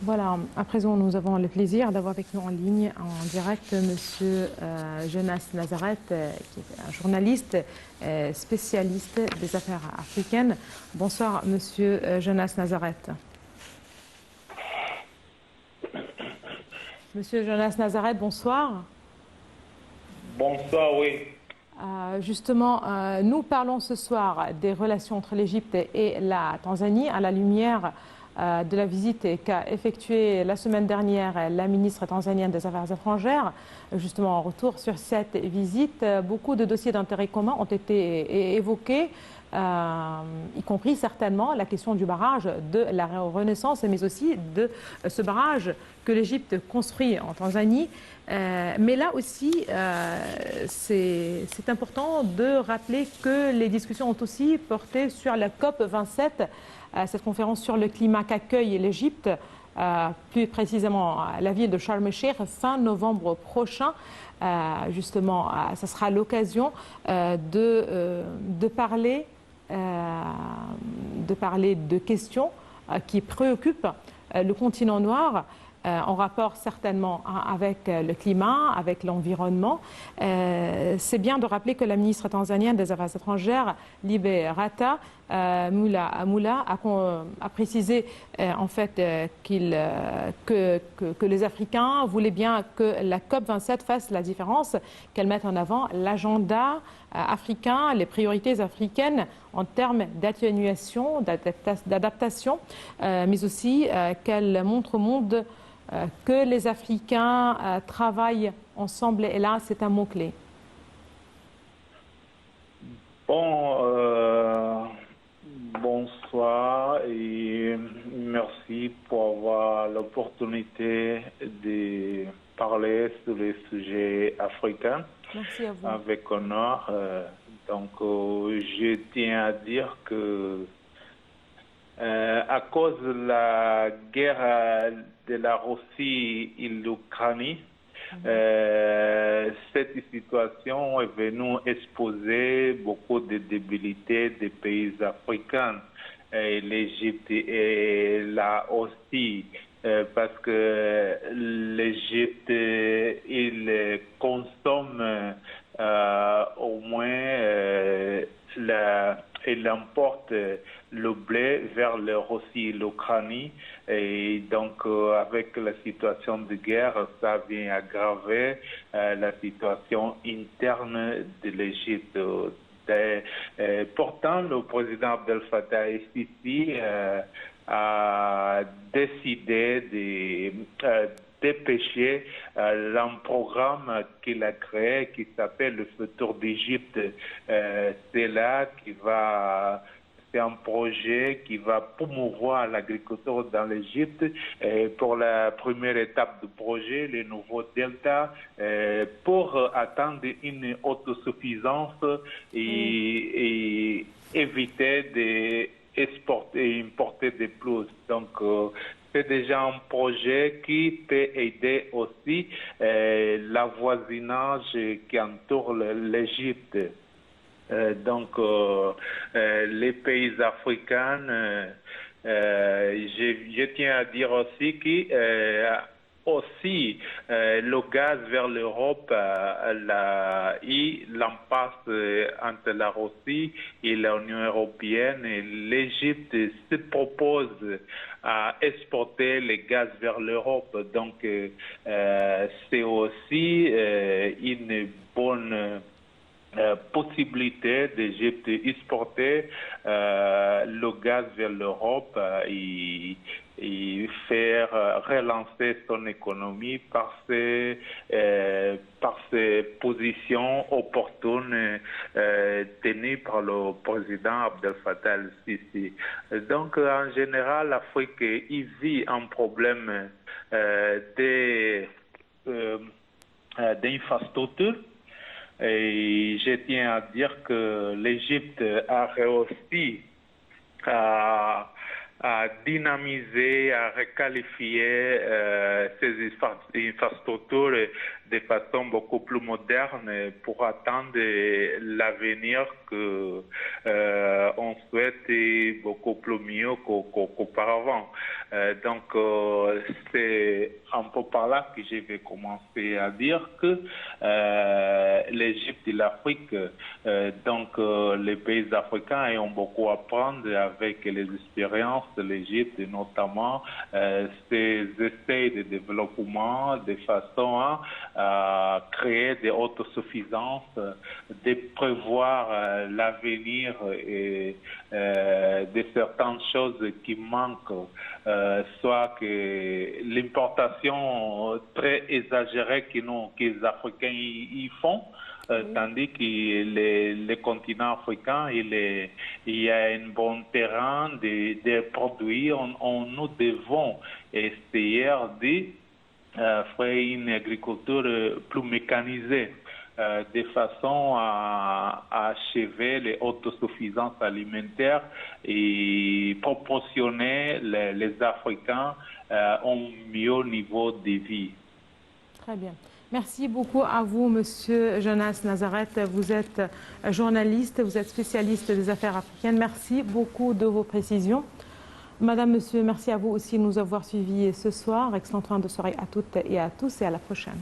Voilà, à présent, nous avons le plaisir d'avoir avec nous en ligne, en direct, Monsieur Jonas Nazareth, qui est un journaliste spécialiste des affaires africaines. Bonsoir, Monsieur Jonas Nazareth. Monsieur Jonas Nazareth, bonsoir. Bonsoir, oui. Justement, nous parlons ce soir des relations entre l'Égypte et la Tanzanie à la lumière de la visite qu'a effectuée la semaine dernière la ministre tanzanienne des Affaires étrangères. Justement, en retour sur cette visite, beaucoup de dossiers d'intérêt commun ont été évoqués, y compris certainement la question du barrage de la Renaissance, mais aussi de ce barrage que l'Égypte construit en Tanzanie. Mais là aussi, c'est important de rappeler que les discussions ont aussi porté sur la COP 27, cette conférence sur le climat qu'accueille l'Égypte, plus précisément à la ville de Sharm el-Sheikh, fin novembre prochain. Justement, ça sera l'occasion de parler de questions qui préoccupent le continent noir, en rapport certainement avec le climat, avec l'environnement. C'est bien de rappeler que la ministre tanzanienne des Affaires étrangères, Liberata Moula, a précisé en fait que les Africains voulaient bien que la COP27 fasse la différence, qu'elle mette en avant l'agenda africain, les priorités africaines en termes d'atténuation, d'adaptation, mais aussi qu'elle montre au monde que les Africains travaillent ensemble. Et là, c'est un mot-clé. Bonsoir et merci pour avoir l'opportunité de parler sur les sujets africains. Merci à vous. Avec honneur. Je tiens à dire que à cause de la guerre de la Russie et l'Ukraine, cette situation est venue exposer beaucoup de débilités des pays africains. L'Égypte est là aussi, parce que l'Égypte, il consomme au moins il importe le blé vers la Russie et l'Ukraine. Et donc, avec la situation de guerre, ça vient aggraver la situation interne de l'Égypte. Pourtant, le président Abdel Fattah el-Sisi a décidé de dépêcher un programme qu'il a créé qui s'appelle le Futur d'Égypte. C'est là c'est un projet qui va promouvoir l'agriculture dans l'Égypte. Pour la première étape du projet, les nouveaux deltas, pour atteindre une autosuffisance et éviter d'exporter et importer des plus. Donc, c'est déjà un projet qui peut aider aussi la voisinage qui entoure l'Égypte. Les pays africains, je tiens à dire aussi que aussi le gaz vers l'Europe, l'impasse entre la Russie et l'Union européenne, et l'Égypte se propose à exporter le gaz vers l'Europe. Donc c'est aussi une bonne possibilité d'Égypte exporter le gaz vers l'Europe et faire relancer son économie par ses positions opportunes tenues par le président Abdel Fattah el-Sisi. Donc, en général, l'Afrique vit un problème d'infrastructure. Et je tiens à dire que l'Égypte a réussi à dynamiser, à requalifier ces infrastructures de façon beaucoup plus moderne pour atteindre l'avenir que on souhaite beaucoup plus mieux qu'auparavant. Donc, c'est un peu par là que je vais commencer à dire que l'Égypte et l'Afrique, donc les pays africains ont beaucoup à prendre avec les expériences de l'Égypte, et notamment ces essais de développement de façon à créer des autosuffisances, de prévoir l'avenir et de certaines choses qui manquent, soit que l'importation très exagérée que les Africains y font, tandis que les continents africains, il y a un bon terrain de produits. Nous devons essayer de faire une agriculture plus mécanisée, de façon à achever les autosuffisances alimentaires et proportionner les Africains un mieux niveau de vie. Très bien. Merci beaucoup à vous, Monsieur Jonas Nazareth. Vous êtes journaliste, vous êtes spécialiste des affaires africaines. Merci beaucoup de vos précisions. Madame, Monsieur, merci à vous aussi de nous avoir suivis ce soir. Excellente fin de soirée à toutes et à tous et à la prochaine.